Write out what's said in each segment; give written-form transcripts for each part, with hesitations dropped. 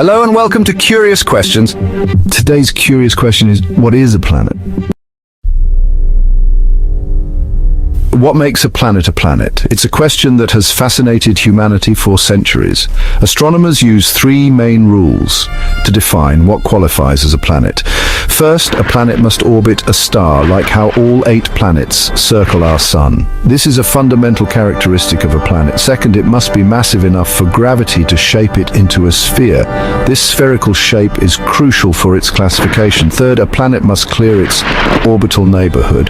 Hello and welcome to Curious Questions. Today's curious question is, what is a planet? What makes a planet a planet? It's a question that has fascinated humanity for centuries. Astronomers use three main rules to define what qualifies as a planet. First, a planet must orbit a star, like how all 8 planets circle our sun. This is a fundamental characteristic of a planet. Second, it must be massive enough for gravity to shape it into a sphere. This spherical shape is crucial for its classification. Third, a planet must clear its orbital neighborhood,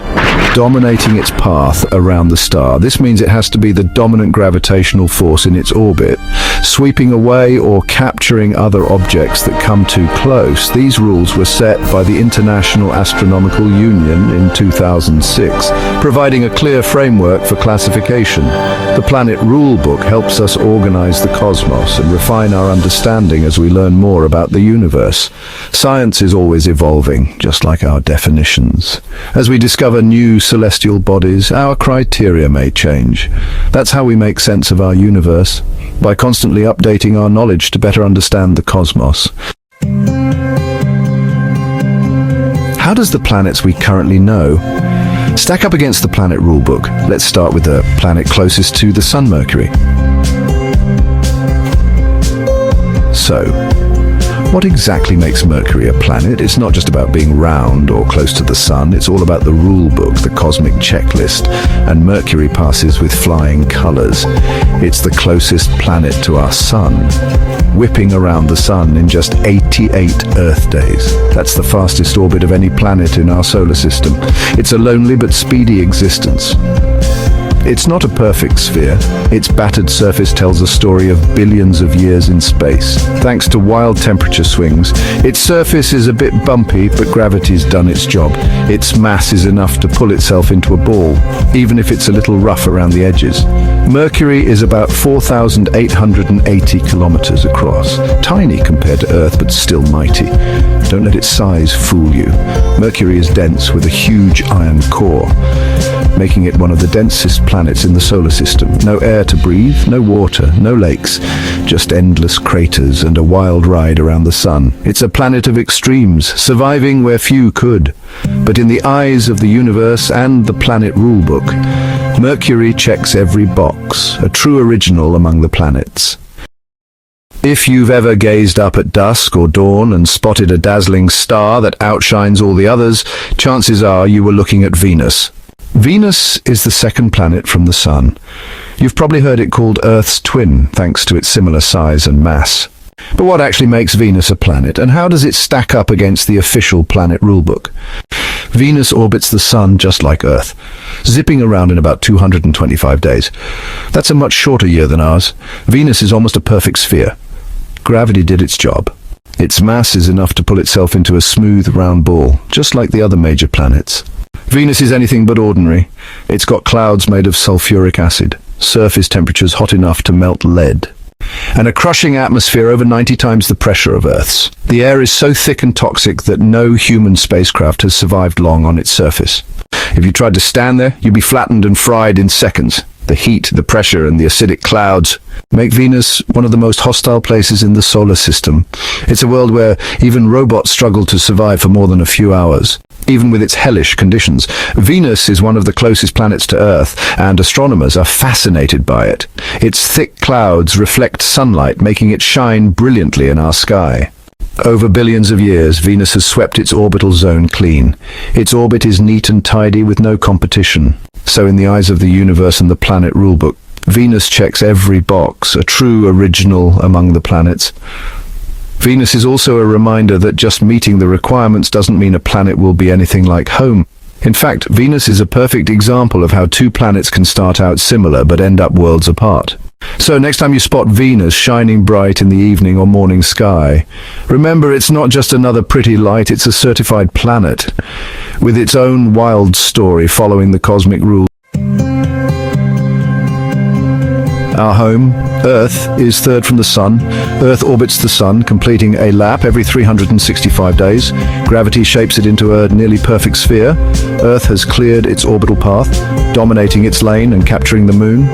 dominating its path around the star. This means it has to be the dominant gravitational force in its orbit, sweeping away or capturing other objects that come too close. These rules were set by the International Astronomical Union in 2006, providing a clear framework for classification. The Planet Rule Book helps us organize the cosmos and refine our understanding as we learn more about the universe. Science is always evolving, just like our definitions. As we discover new celestial bodies, our criteria may change. That's how we make sense of our universe, by constantly updating our knowledge to better understand the cosmos. How does the planets we currently know stack up against the Planet Rule Book? Let's start with the planet closest to the Sun, Mercury. So, what exactly makes Mercury a planet? It's not just about being round or close to the Sun, it's all about the rule book, the cosmic checklist, and Mercury passes with flying colors. It's the closest planet to our Sun, whipping around the Sun in just 88 Earth days. That's the fastest orbit of any planet in our solar system. It's a lonely but speedy existence. It's not a perfect sphere. Its battered surface tells a story of billions of years in space. Thanks to wild temperature swings, its surface is a bit bumpy, but gravity's done its job. Its mass is enough to pull itself into a ball, even if it's a little rough around the edges. Mercury is about 4,880 kilometers across. Tiny compared to Earth, but still mighty. Don't let its size fool you. Mercury is dense with a huge iron core, making it one of the densest planets in the solar system. No air to breathe, no water, no lakes, just endless craters and a wild ride around the Sun. It's a planet of extremes, surviving where few could. But in the eyes of the universe and the Planet Rule Book, Mercury checks every box, a true original among the planets. If you've ever gazed up at dusk or dawn and spotted a dazzling star that outshines all the others, chances are you were looking at Venus. Venus is the second planet from the Sun. You've probably heard it called Earth's twin, thanks to its similar size and mass. But what actually makes Venus a planet, and how does it stack up against the official Planet Rule Book? Venus orbits the Sun just like Earth, zipping around in about 225 days. That's a much shorter year than ours. Venus is almost a perfect sphere. Gravity did its job. Its mass is enough to pull itself into a smooth, round ball, just like the other major planets. Venus is anything but ordinary. It's got clouds made of sulfuric acid, surface temperatures hot enough to melt lead, and a crushing atmosphere over 90 times the pressure of Earth's. The air is so thick and toxic that no human spacecraft has survived long on its surface. If you tried to stand there, you'd be flattened and fried in seconds. The heat, the pressure, and the acidic clouds make Venus one of the most hostile places in the solar system. It's a world where even robots struggle to survive for more than a few hours. Even with its hellish conditions, Venus is one of the closest planets to Earth, and astronomers are fascinated by it. Its thick clouds reflect sunlight, making it shine brilliantly in our sky. Over billions of years, Venus has swept its orbital zone clean. Its orbit is neat and tidy with no competition. So in the eyes of the universe and the Planet Rule Book, Venus checks every box, a true original among the planets. Venus is also a reminder that just meeting the requirements doesn't mean a planet will be anything like home. In fact, Venus is a perfect example of how two planets can start out similar but end up worlds apart. So next time you spot Venus shining bright in the evening or morning sky, remember it's not just another pretty light, it's a certified planet, with its own wild story following the cosmic rules. Our home, Earth, is third from the Sun. Earth orbits the Sun, completing a lap every 365 days. Gravity shapes it into a nearly perfect sphere. Earth has cleared its orbital path, dominating its lane and capturing the Moon.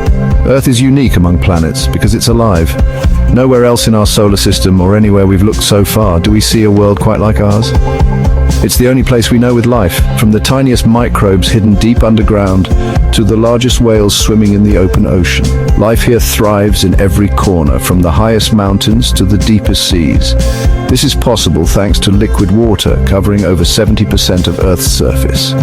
Earth is unique among planets because it's alive. Nowhere else in our solar system or anywhere we've looked so far do we see a world quite like ours. It's the only place we know with life, from the tiniest microbes hidden deep underground to the largest whales swimming in the open ocean. Life here thrives in every corner, from the highest mountains to the deepest seas. This is possible thanks to liquid water covering over 70% of Earth's surface.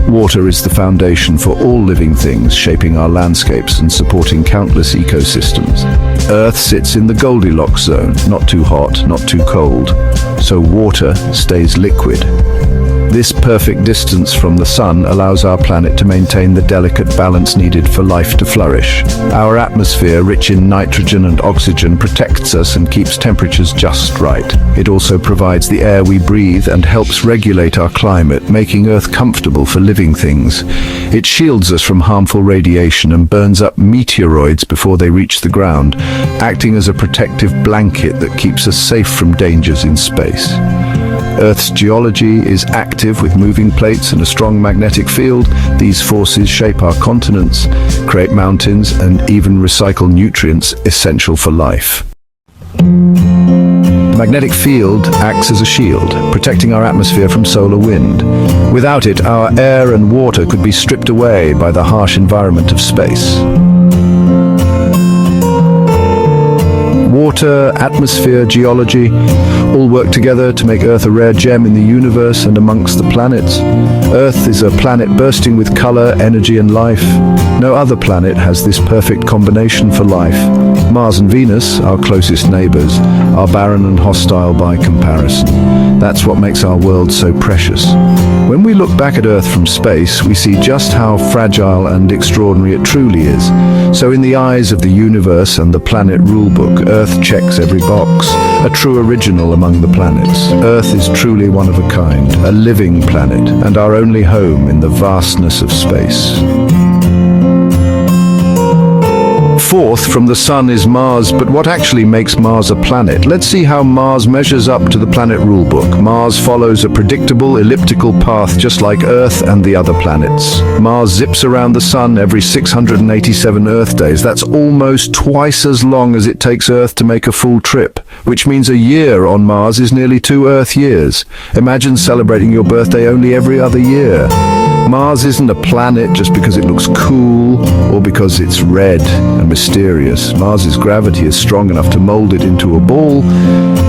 Water is the foundation for all living things, shaping our landscapes and supporting countless ecosystems. Earth sits in the Goldilocks zone, not too hot, not too cold, so water stays liquid. This perfect distance from the Sun allows our planet to maintain the delicate balance needed for life to flourish. Our atmosphere, rich in nitrogen and oxygen, protects us and keeps temperatures just right. It also provides the air we breathe and helps regulate our climate, making Earth comfortable for living things. It shields us from harmful radiation and burns up meteoroids before they reach the ground, acting as a protective blanket that keeps us safe from dangers in space. Earth's geology is active with moving plates and a strong magnetic field. These forces shape our continents, create mountains, and even recycle nutrients essential for life. Magnetic field acts as a shield, protecting our atmosphere from solar wind. Without it, our air and water could be stripped away by the harsh environment of space. Water, atmosphere, geology, all work together to make Earth a rare gem in the universe and amongst the planets. Earth is a planet bursting with color, energy, and life. No other planet has this perfect combination for life. Mars and Venus, our closest neighbors, are barren and hostile by comparison. That's what makes our world so precious. When we look back at Earth from space, we see just how fragile and extraordinary it truly is. So in the eyes of the universe and the planet rulebook, Earth checks every box, a true original among the planets. Earth is truly one of a kind, a living planet, and our only home in the vastness of space. Fourth from the Sun is Mars, but what actually makes Mars a planet? Let's see how Mars measures up to the planet rulebook. Mars follows a predictable elliptical path just like Earth and the other planets. Mars zips around the Sun every 687 Earth days. That's almost twice as long as it takes Earth to make a full trip, which means a year on Mars is nearly 2 Earth years. Imagine celebrating your birthday only every other year. Mars isn't a planet just because it looks cool or because it's red and mysterious. Mars's gravity is strong enough to mold it into a ball,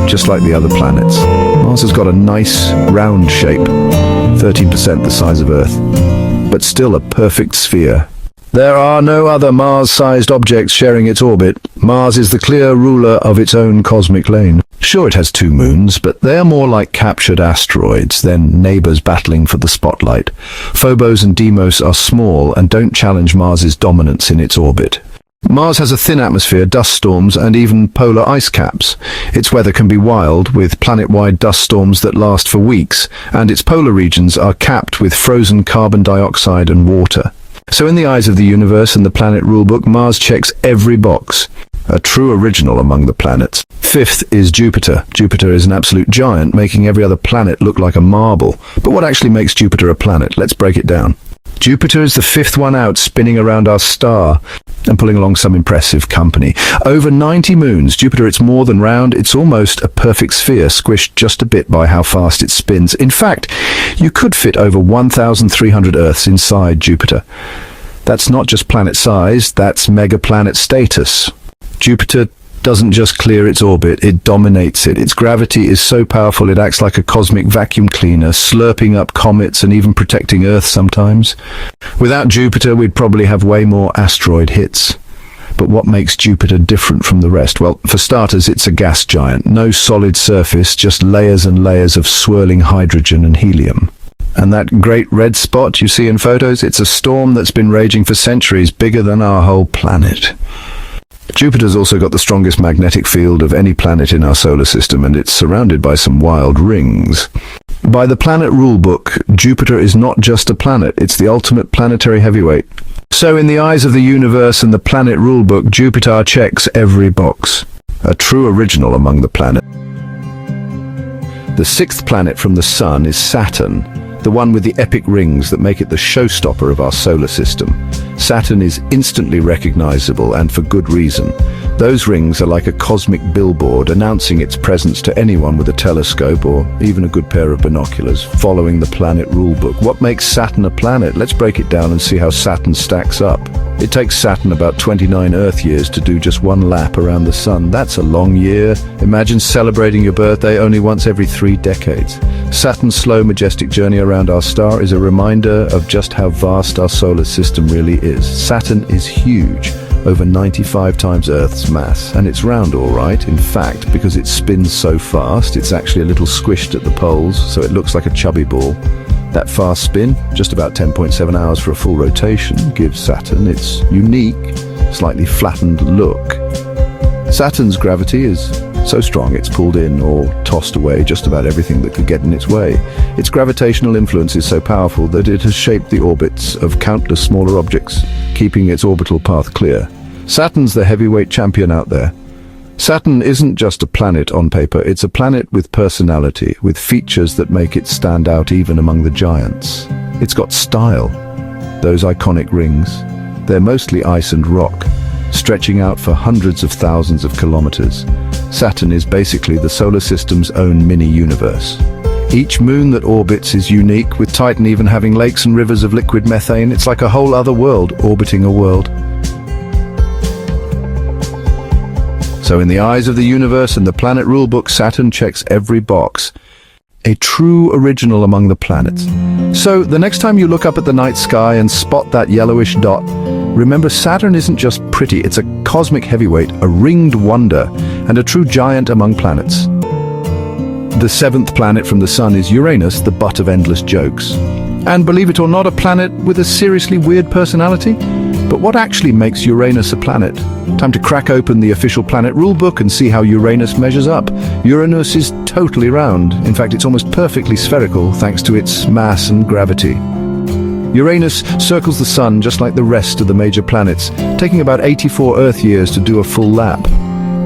just like the other planets. Mars has got a nice, round shape, 13% the size of Earth, but still a perfect sphere. There are no other Mars-sized objects sharing its orbit. Mars is the clear ruler of its own cosmic lane. Sure, it has 2 moons, but they are more like captured asteroids than neighbors battling for the spotlight. Phobos and Deimos are small and don't challenge Mars's dominance in its orbit. Mars has a thin atmosphere, dust storms, and even polar ice caps. Its weather can be wild, with planet-wide dust storms that last for weeks, and its polar regions are capped with frozen carbon dioxide and water. So in the eyes of the universe and the planet rulebook, Mars checks every box. A true original among the planets. Fifth is Jupiter. Jupiter is an absolute giant, making every other planet look like a marble. But what actually makes Jupiter a planet? Let's break it down. Jupiter is the 5th one out, spinning around our star and pulling along some impressive company. Over 90 moons, Jupiter, it's more than round, it's almost a perfect sphere, squished just a bit by how fast it spins. In fact, you could fit over 1,300 Earths inside Jupiter. That's not just planet size, that's megaplanet status. Jupiter doesn't just clear its orbit, it dominates it. Its gravity is so powerful it acts like a cosmic vacuum cleaner, slurping up comets and even protecting Earth sometimes. Without Jupiter, we'd probably have way more asteroid hits. But what makes Jupiter different from the rest? Well, for starters, it's a gas giant. No solid surface, just layers and layers of swirling hydrogen and helium. And that great red spot you see in photos, it's a storm that's been raging for centuries, bigger than our whole planet. Jupiter's also got the strongest magnetic field of any planet in our solar system, and it's surrounded by some wild rings. By the planet rulebook, Jupiter is not just a planet, it's the ultimate planetary heavyweight. So in the eyes of the universe and the planet rulebook, Jupiter checks every box. A true original among the planets. The sixth planet from the Sun is Saturn, the one with the epic rings that make it the showstopper of our solar system. Saturn is instantly recognizable, and for good reason. Those rings are like a cosmic billboard announcing its presence to anyone with a telescope or even a good pair of binoculars, following the planet rulebook. What makes Saturn a planet? Let's break it down and see how Saturn stacks up. It takes Saturn about 29 Earth years to do just one lap around the Sun. That's a long year. Imagine celebrating your birthday only once every 3 decades. Saturn's slow, majestic journey around our star is a reminder of just how vast our solar system really is. Saturn is huge, over 95 times Earth's mass, and it's round all right. In fact, because it spins so fast, it's actually a little squished at the poles, so it looks like a chubby ball. That fast spin, just about 10.7 hours for a full rotation, gives Saturn its unique, slightly flattened look. Saturn's gravity is so strong it's pulled in or tossed away just about everything that could get in its way. Its gravitational influence is so powerful that it has shaped the orbits of countless smaller objects, keeping its orbital path clear. Saturn's the heavyweight champion out there. Saturn isn't just a planet on paper, it's a planet with personality, with features that make it stand out even among the giants. It's got style. Those iconic rings, they're mostly ice and rock, stretching out for hundreds of thousands of kilometers. Saturn is basically the solar system's own mini-universe. Each moon that orbits is unique, with Titan even having lakes and rivers of liquid methane. It's like a whole other world orbiting a world. So in the eyes of the universe and the planet rulebook, Saturn checks every box. A true original among the planets. So the next time you look up at the night sky and spot that yellowish dot, remember Saturn isn't just pretty, it's a cosmic heavyweight, a ringed wonder, and a true giant among planets. The seventh planet from the Sun is Uranus, the butt of endless jokes. And believe it or not, a planet with a seriously weird personality. But what actually makes Uranus a planet? Time to crack open the official planet rulebook and see how Uranus measures up. Uranus is totally round. In fact, it's almost perfectly spherical thanks to its mass and gravity. Uranus circles the Sun just like the rest of the major planets, taking about 84 Earth years to do a full lap.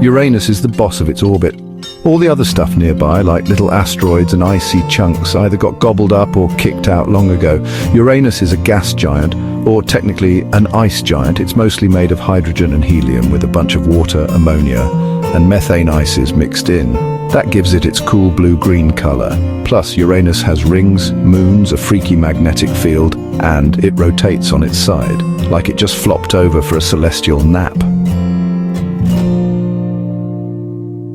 Uranus is the boss of its orbit. All the other stuff nearby, like little asteroids and icy chunks, either got gobbled up or kicked out long ago. Uranus is a gas giant, or technically an ice giant. It's mostly made of hydrogen and helium with a bunch of water, ammonia, and methane ices mixed in. That gives it its cool blue-green color. Plus, Uranus has rings, moons, a freaky magnetic field, and it rotates on its side, like it just flopped over for a celestial nap.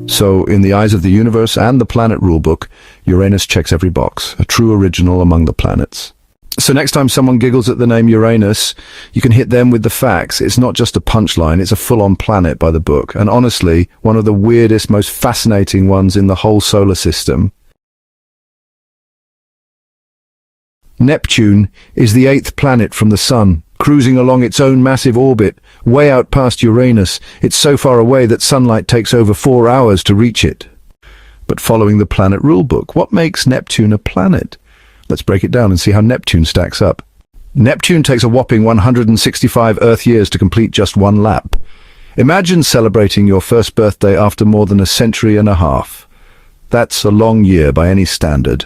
So, in the eyes of the universe and the planet rulebook, Uranus checks every box, a true original among the planets. So next time someone giggles at the name Uranus, you can hit them with the facts. It's not just a punchline, it's a full-on planet by the book, and honestly, one of the weirdest, most fascinating ones in the whole solar system. Neptune is the 8th planet from the Sun, cruising along its own massive orbit, way out past Uranus. It's so far away that sunlight takes over 4 hours to reach it. But following the planet rulebook, what makes Neptune a planet? Let's break it down and see how Neptune stacks up. Neptune takes a whopping 165 Earth years to complete just one lap. Imagine celebrating your first birthday after more than a century and a half. That's a long year by any standard.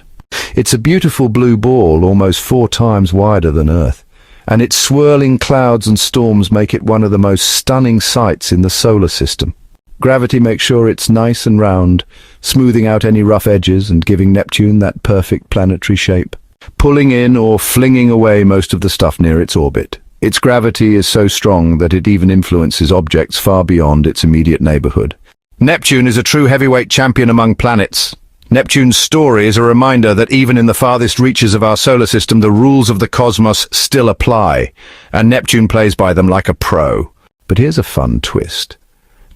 It's a beautiful blue ball, almost 4 times wider than Earth, and its swirling clouds and storms make it one of the most stunning sights in the solar system. Gravity makes sure it's nice and round, smoothing out any rough edges and giving Neptune that perfect planetary shape, pulling in or flinging away most of the stuff near its orbit. Its gravity is so strong that it even influences objects far beyond its immediate neighborhood. Neptune is a true heavyweight champion among planets. Neptune's story is a reminder that even in the farthest reaches of our solar system, the rules of the cosmos still apply, and Neptune plays by them like a pro. But here's a fun twist.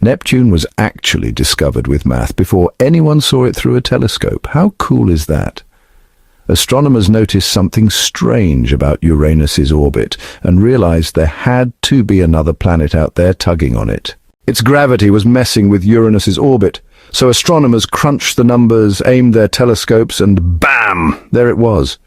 Neptune was actually discovered with math before anyone saw it through a telescope. How cool is that? Astronomers noticed something strange about Uranus's orbit and realized there had to be another planet out there tugging on it. Its gravity was messing with Uranus's orbit, so astronomers crunched the numbers, aimed their telescopes, and bam! There it was.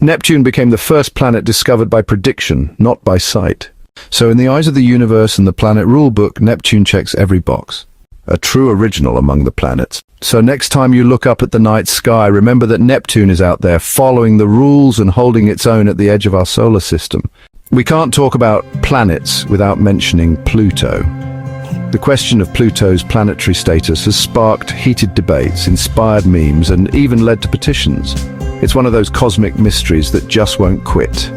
Neptune became the first planet discovered by prediction, not by sight. So in the eyes of the universe and the planet rulebook, Neptune checks every box. A true original among the planets. So next time you look up at the night sky, remember that Neptune is out there following the rules and holding its own at the edge of our solar system. We can't talk about planets without mentioning Pluto. The question of Pluto's planetary status has sparked heated debates, inspired memes, and even led to petitions. It's one of those cosmic mysteries that just won't quit.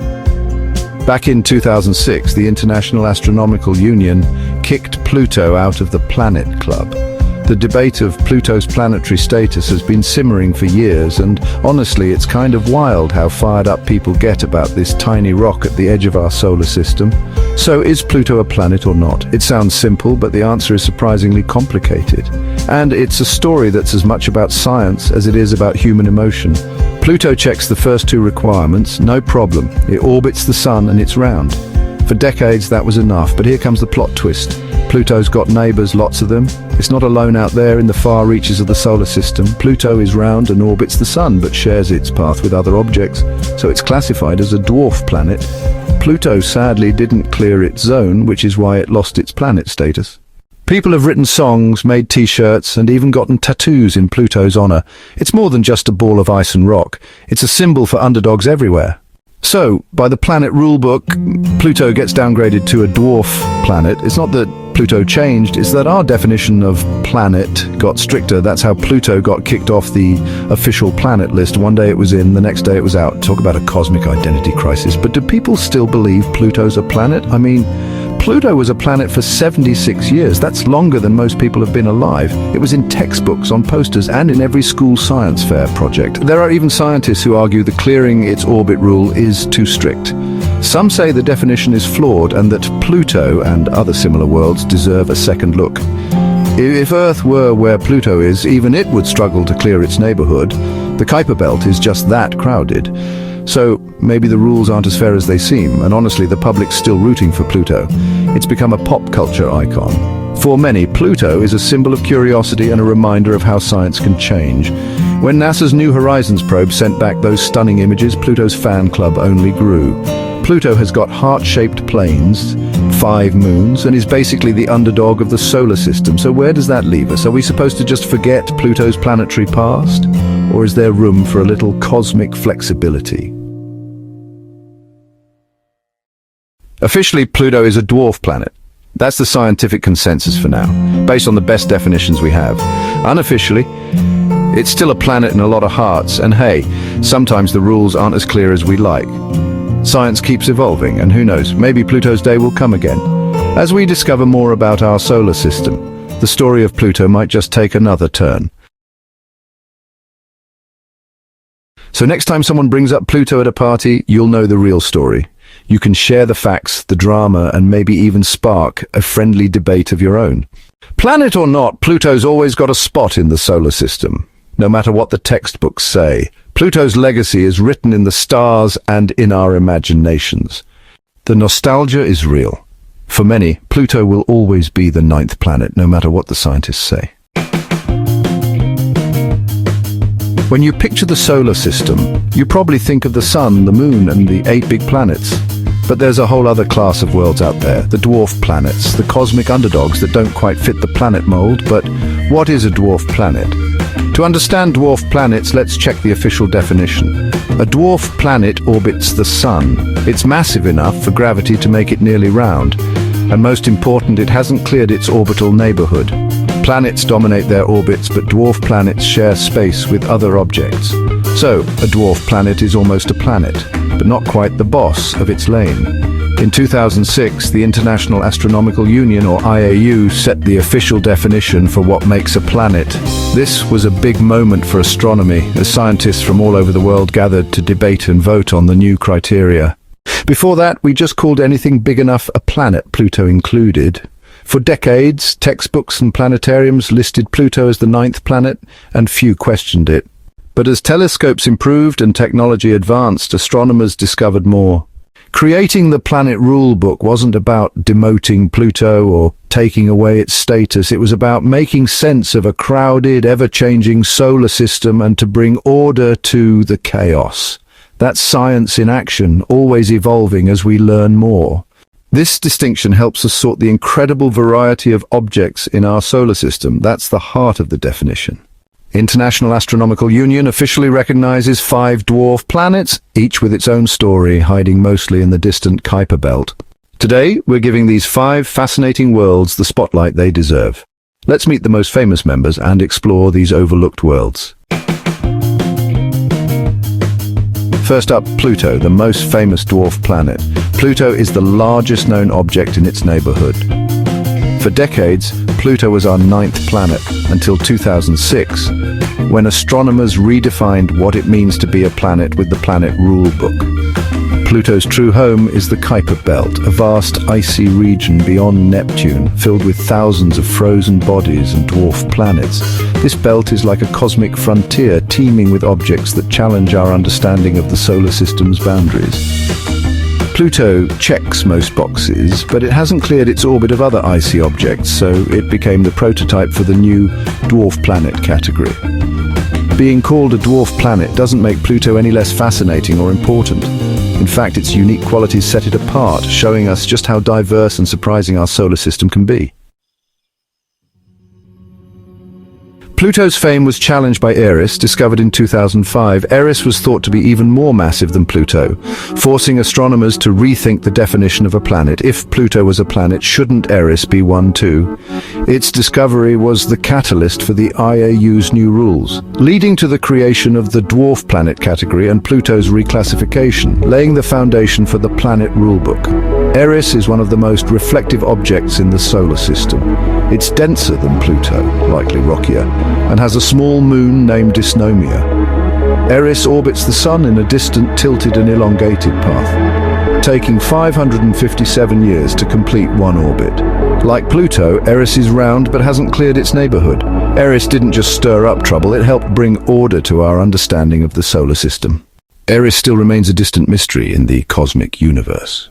Back in 2006, the International Astronomical Union kicked Pluto out of the Planet Club. The debate of Pluto's planetary status has been simmering for years, and honestly, it's kind of wild how fired up people get about this tiny rock at the edge of our solar system. So is Pluto a planet or not? It sounds simple, but the answer is surprisingly complicated. And it's a story that's as much about science as it is about human emotion. Pluto checks the first two requirements, no problem. It orbits the sun and it's round. For decades that was enough, but here comes the plot twist. Pluto's got neighbors, lots of them. It's not alone out there in the far reaches of the solar system. Pluto is round and orbits the sun, but shares its path with other objects, so it's classified as a dwarf planet. Pluto sadly didn't clear its zone, which is why it lost its planet status. People have written songs, made t-shirts, and even gotten tattoos in Pluto's honor. It's more than just a ball of ice and rock. It's a symbol for underdogs everywhere. So, by the planet rulebook, Pluto gets downgraded to a dwarf planet. It's not that Pluto changed, it's that our definition of planet got stricter. That's how Pluto got kicked off the official planet list. One day it was in, the next day it was out. Talk about a cosmic identity crisis. But do people still believe Pluto's a planet? I mean, Pluto was a planet for 76 years. That's longer than most people have been alive. It was in textbooks, on posters, and in every school science fair project. There are even scientists who argue the clearing its orbit rule is too strict. Some say the definition is flawed and that Pluto and other similar worlds deserve a second look. If Earth were where Pluto is, even it would struggle to clear its neighborhood. The Kuiper Belt is just that crowded. So maybe the rules aren't as fair as they seem, and honestly the public's still rooting for Pluto. It's become a pop culture icon. For many, Pluto is a symbol of curiosity and a reminder of how science can change. When NASA's New Horizons probe sent back those stunning images, Pluto's fan club only grew. Pluto has got heart-shaped plains, 5 moons, and is basically the underdog of the solar system. So where does that leave us? Are we supposed to just forget Pluto's planetary past? Or is there room for a little cosmic flexibility? Officially, Pluto is a dwarf planet. That's the scientific consensus for now, based on the best definitions we have. Unofficially, it's still a planet in a lot of hearts, and hey, sometimes the rules aren't as clear as we like. Science keeps evolving, and who knows, maybe Pluto's day will come again. As we discover more about our solar system, the story of Pluto might just take another turn. So next time someone brings up Pluto at a party, you'll know the real story. You can share the facts, the drama, and maybe even spark a friendly debate of your own. Planet or not, Pluto's always got a spot in the solar system, no matter what the textbooks say. Pluto's legacy is written in the stars and in our imaginations. The nostalgia is real. For many, Pluto will always be the 9th planet, no matter what the scientists say. When you picture the solar system, you probably think of the sun, the moon, and the 8 big planets. But there's a whole other class of worlds out there, the dwarf planets, the cosmic underdogs that don't quite fit the planet mold. But what is a dwarf planet? To understand dwarf planets, let's check the official definition. A dwarf planet orbits the sun. It's massive enough for gravity to make it nearly round. And most important, it hasn't cleared its orbital neighborhood. Planets dominate their orbits, but dwarf planets share space with other objects. So, a dwarf planet is almost a planet, but not quite the boss of its lane. In 2006, the International Astronomical Union, or IAU, set the official definition for what makes a planet. This was a big moment for astronomy, as scientists from all over the world gathered to debate and vote on the new criteria. Before that, we just called anything big enough a planet, Pluto included. For decades, textbooks and planetariums listed Pluto as the 9th planet, and few questioned it. But as telescopes improved and technology advanced, astronomers discovered more. Creating the planet rulebook wasn't about demoting Pluto or taking away its status. It was about making sense of a crowded, ever-changing solar system and to bring order to the chaos. That's science in action, always evolving as we learn more. This distinction helps us sort the incredible variety of objects in our solar system. That's the heart of the definition. International Astronomical Union officially recognizes 5 dwarf planets, each with its own story, hiding mostly in the distant Kuiper Belt. Today, we're giving these 5 fascinating worlds the spotlight they deserve. Let's meet the most famous members and explore these overlooked worlds. First up, Pluto, the most famous dwarf planet. Pluto is the largest known object in its neighborhood. For decades, Pluto was our 9th planet, until 2006, when astronomers redefined what it means to be a planet with the Planet Rule Book. Pluto's true home is the Kuiper Belt, a vast icy region beyond Neptune, filled with thousands of frozen bodies and dwarf planets. This belt is like a cosmic frontier, teeming with objects that challenge our understanding of the solar system's boundaries. Pluto checks most boxes, but it hasn't cleared its orbit of other icy objects, so it became the prototype for the new dwarf planet category. Being called a dwarf planet doesn't make Pluto any less fascinating or important. In fact, its unique qualities set it apart, showing us just how diverse and surprising our solar system can be. Pluto's fame was challenged by Eris, discovered in 2005. Eris was thought to be even more massive than Pluto, forcing astronomers to rethink the definition of a planet. If Pluto was a planet, shouldn't Eris be one too? Its discovery was the catalyst for the IAU's new rules, leading to the creation of the dwarf planet category and Pluto's reclassification, laying the foundation for the Planet Rulebook. Eris is one of the most reflective objects in the solar system. It's denser than Pluto, likely rockier, and has a small moon named Dysnomia. Eris orbits the Sun in a distant, tilted and elongated path, taking 557 years to complete one orbit. Like Pluto, Eris is round but hasn't cleared its neighborhood. Eris didn't just stir up trouble, it helped bring order to our understanding of the solar system. Eris still remains a distant mystery in the cosmic universe.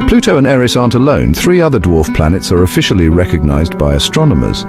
Pluto and Eris aren't alone. 3 other dwarf planets are officially recognized by astronomers,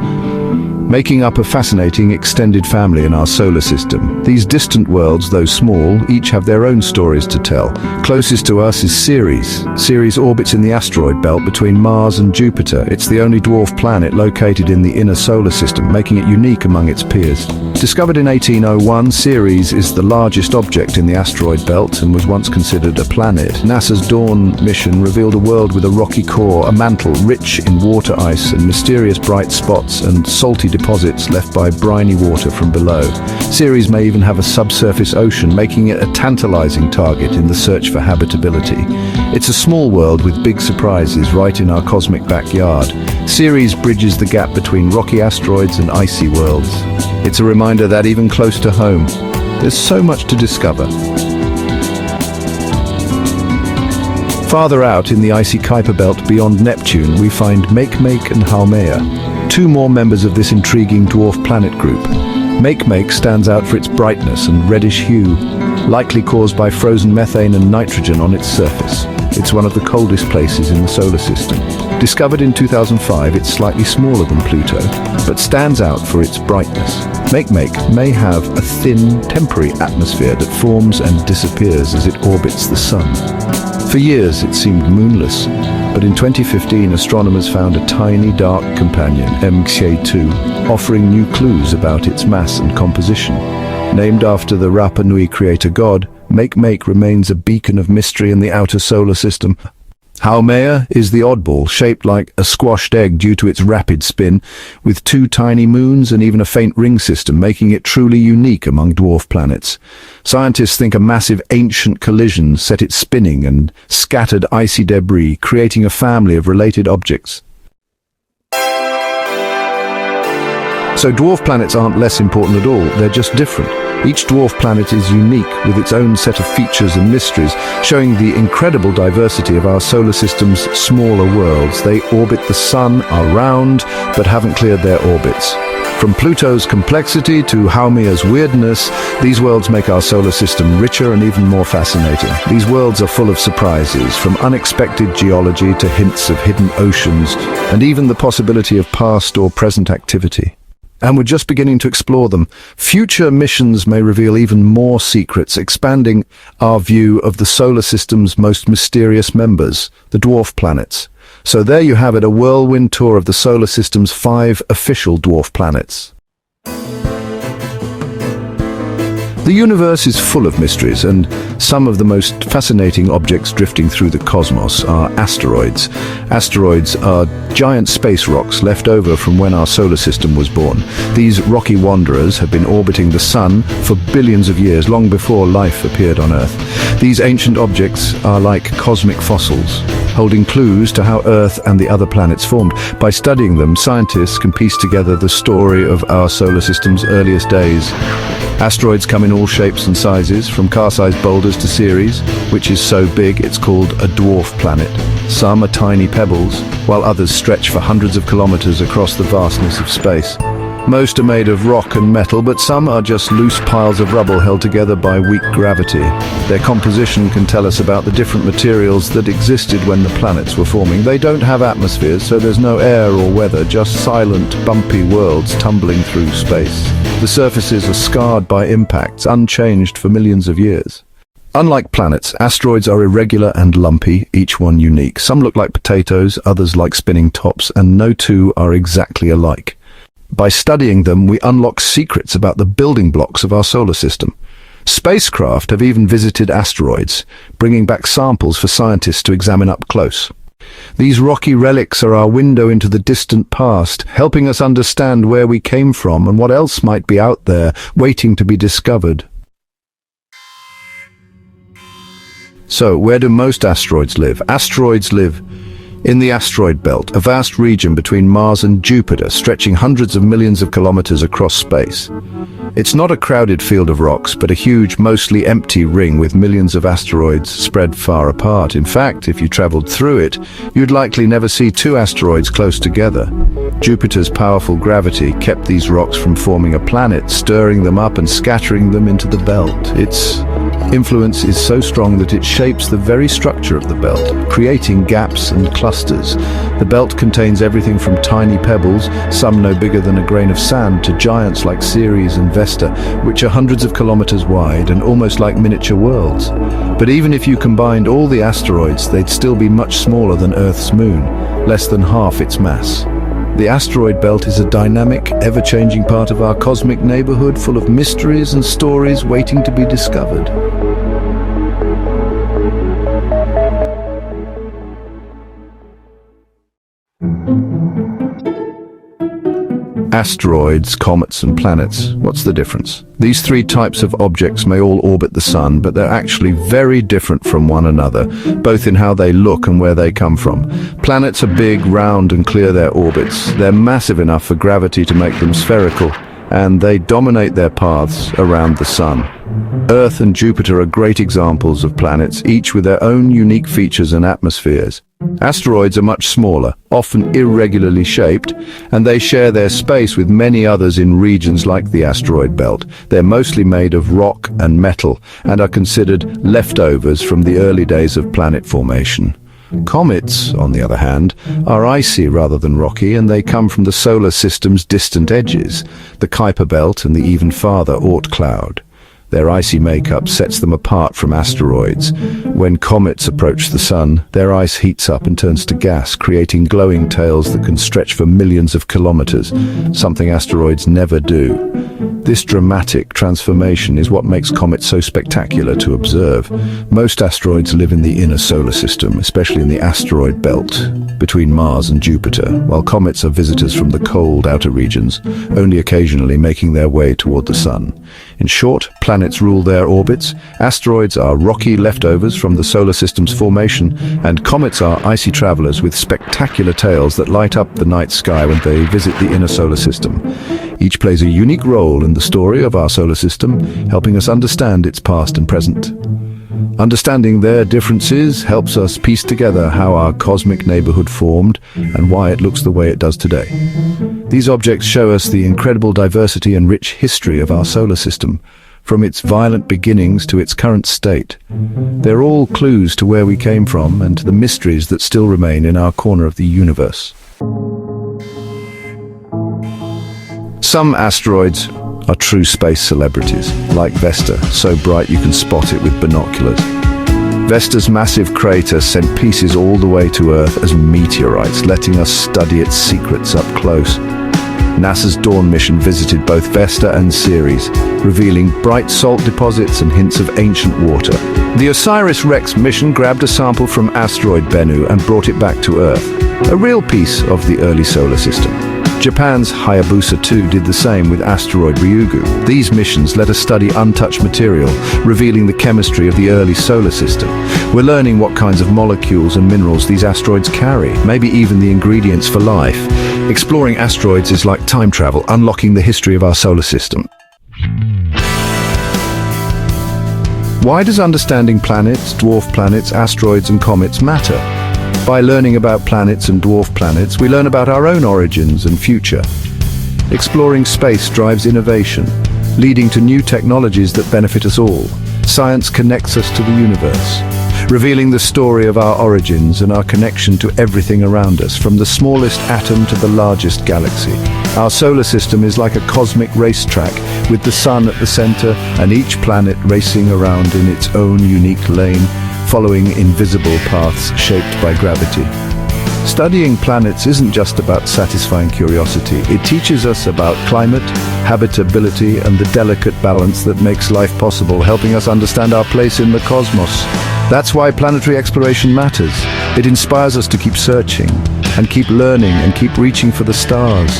making up a fascinating extended family in our solar system. These distant worlds, though small, each have their own stories to tell. Closest to us is Ceres. Ceres orbits in the asteroid belt between Mars and Jupiter. It's the only dwarf planet located in the inner solar system, making it unique among its peers. Discovered in 1801, Ceres is the largest object in the asteroid belt and was once considered a planet. NASA's Dawn mission revealed a world with a rocky core, a mantle rich in water ice and mysterious bright spots and salty deposits left by briny water from below. Ceres may even have a subsurface ocean, making it a tantalizing target in the search for habitability. It's a small world with big surprises right in our cosmic backyard. Ceres bridges the gap between rocky asteroids and icy worlds. It's a reminder that even close to home, there's so much to discover. Farther out in the icy Kuiper Belt beyond Neptune, we find Makemake and Haumea, 2 more members of this intriguing dwarf planet group. Makemake stands out for its brightness and reddish hue, likely caused by frozen methane and nitrogen on its surface. It's one of the coldest places in the solar system. Discovered in 2005, it's slightly smaller than Pluto, but stands out for its brightness. Makemake may have a thin, temporary atmosphere that forms and disappears as it orbits the Sun. For years, it seemed moonless, but in 2015, astronomers found a tiny, dark companion, MK2, offering new clues about its mass and composition. Named after the Rapa Nui creator god, Makemake remains a beacon of mystery in the outer solar system. Haumea is the oddball, shaped like a squashed egg due to its rapid spin, with 2 tiny moons and even a faint ring system, making it truly unique among dwarf planets. Scientists think a massive ancient collision set it spinning and scattered icy debris, creating a family of related objects. So dwarf planets aren't less important at all, they're just different. Each dwarf planet is unique with its own set of features and mysteries, showing the incredible diversity of our solar system's smaller worlds. They orbit the Sun, are round, but haven't cleared their orbits. From Pluto's complexity to Haumea's weirdness, these worlds make our solar system richer and even more fascinating. These worlds are full of surprises, from unexpected geology to hints of hidden oceans, and even the possibility of past or present activity. and we're just beginning to explore them. Future missions may reveal even more secrets, expanding our view of the solar system's most mysterious members, the dwarf planets. So there you have it, a whirlwind tour of the solar system's 5 official dwarf planets. The universe is full of mysteries, and some of the most fascinating objects drifting through the cosmos are asteroids. Asteroids are giant space rocks left over from when our solar system was born. These rocky wanderers have been orbiting the Sun for billions of years, long before life appeared on Earth. These ancient objects are like cosmic fossils, holding clues to how Earth and the other planets formed. By studying them, scientists can piece together the story of our solar system's earliest days. Asteroids come in all shapes and sizes, from car-sized boulders to Ceres, which is so big it's called a dwarf planet. Some are tiny pebbles, while others stretch for hundreds of kilometers across the vastness of space. Most are made of rock and metal, but some are just loose piles of rubble held together by weak gravity. Their composition can tell us about the different materials that existed when the planets were forming. They don't have atmospheres, so there's no air or weather, just silent, bumpy worlds tumbling through space. The surfaces are scarred by impacts, unchanged for millions of years. Unlike planets, asteroids are irregular and lumpy, each one unique. Some look like potatoes, others like spinning tops, and no two are exactly alike. By studying them, we unlock secrets about the building blocks of our solar system. Spacecraft have even visited asteroids, bringing back samples for scientists to examine up close. These rocky relics are our window into the distant past, helping us understand where we came from and what else might be out there, waiting to be discovered. So, where do most asteroids live? Asteroids live in the asteroid belt, a vast region between Mars and Jupiter, stretching hundreds of millions of kilometers across space. It's not a crowded field of rocks, but a huge, mostly empty ring with millions of asteroids spread far apart. In fact, if you traveled through it, you'd likely never see 2 asteroids close together. Jupiter's powerful gravity kept these rocks from forming a planet, stirring them up and scattering them into the belt. Its influence is so strong that it shapes the very structure of the belt, creating gaps and clusters. The belt contains everything from tiny pebbles, some no bigger than a grain of sand, to giants like Ceres and Vesta, which are hundreds of kilometers wide and almost like miniature worlds. But even if you combined all the asteroids, they'd still be much smaller than Earth's moon, less than half its mass. The asteroid belt is a dynamic, ever-changing part of our cosmic neighborhood, full of mysteries and stories waiting to be discovered. Asteroids, comets and planets. What's the difference? These 3 types of objects may all orbit the Sun, but they're actually very different from one another, both in how they look and where they come from. Planets are big, round and clear their orbits. They're massive enough for gravity to make them spherical, and they dominate their paths around the Sun. Earth and Jupiter are great examples of planets, each with their own unique features and atmospheres. Asteroids are much smaller, often irregularly shaped, and they share their space with many others in regions like the asteroid belt. They're mostly made of rock and metal, and are considered leftovers from the early days of planet formation. Comets, on the other hand, are icy rather than rocky, and they come from the solar system's distant edges, the Kuiper belt and the even farther Oort cloud. Their icy makeup sets them apart from asteroids. When comets approach the Sun, their ice heats up and turns to gas, creating glowing tails that can stretch for millions of kilometers, something asteroids never do. This dramatic transformation is what makes comets so spectacular to observe. Most asteroids live in the inner solar system, especially in the asteroid belt between Mars and Jupiter, while comets are visitors from the cold outer regions, only occasionally making their way toward the Sun. In short, planets rule their orbits, asteroids are rocky leftovers from the solar system's formation, and comets are icy travelers with spectacular tails that light up the night sky when they visit the inner solar system. Each plays a unique role in the story of our solar system, helping us understand its past and present. Understanding their differences helps us piece together how our cosmic neighborhood formed and why it looks the way it does today. These objects show us the incredible diversity and rich history of our solar system, from its violent beginnings to its current state. They're all clues to where we came from and to the mysteries that still remain in our corner of the universe. Some asteroids are true space celebrities, like Vesta, so bright you can spot it with binoculars. Vesta's massive crater sent pieces all the way to Earth as meteorites, letting us study its secrets up close. NASA's Dawn mission visited both Vesta and Ceres, revealing bright salt deposits and hints of ancient water. The OSIRIS-REx mission grabbed a sample from asteroid Bennu and brought it back to Earth, a real piece of the early solar system. Japan's Hayabusa 2 did the same with asteroid Ryugu. These missions let us study untouched material, revealing the chemistry of the early solar system. We're learning what kinds of molecules and minerals these asteroids carry, maybe even the ingredients for life. Exploring asteroids is like time travel, unlocking the history of our solar system. Why does understanding planets, dwarf planets, asteroids and comets matter? By learning about planets and dwarf planets, we learn about our own origins and future. Exploring space drives innovation, leading to new technologies that benefit us all. Science connects us to the universe, revealing the story of our origins and our connection to everything around us, from the smallest atom to the largest galaxy. Our solar system is like a cosmic racetrack, with the sun at the center and each planet racing around in its own unique lane, following invisible paths shaped by gravity. Studying planets isn't just about satisfying curiosity. It teaches us about climate, habitability, and the delicate balance that makes life possible, helping us understand our place in the cosmos. That's why planetary exploration matters. It inspires us to keep searching, and keep learning, and keep reaching for the stars.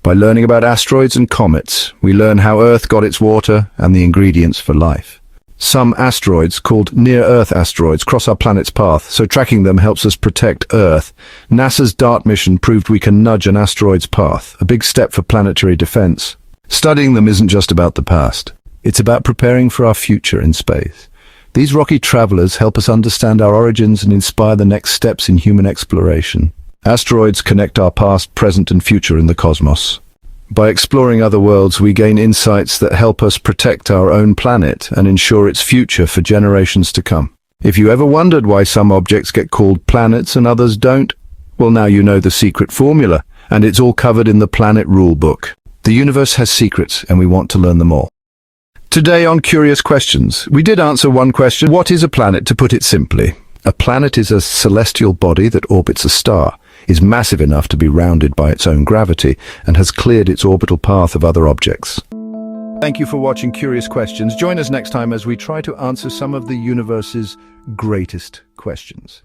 By learning about asteroids and comets, we learn how Earth got its water and the ingredients for life. Some asteroids, called near-Earth asteroids, cross our planet's path, so tracking them helps us protect Earth. NASA's DART mission proved we can nudge an asteroid's path, a big step for planetary defense. Studying them isn't just about the past. It's about preparing for our future in space. These rocky travelers help us understand our origins and inspire the next steps in human exploration. Asteroids connect our past, present, and future in the cosmos. By exploring other worlds, we gain insights that help us protect our own planet and ensure its future for generations to come. If you ever wondered why some objects get called planets and others don't, well, now you know the secret formula, and it's all covered in the Planet Rule Book. The universe has secrets, and we want to learn them all. Today on Curious Questions, we did answer one question: what is a planet? To put it simply, a planet is a celestial body that orbits a star, is massive enough to be rounded by its own gravity, and has cleared its orbital path of other objects. Thank you for watching Curious Questions. Join us next time as we try to answer some of the universe's greatest questions.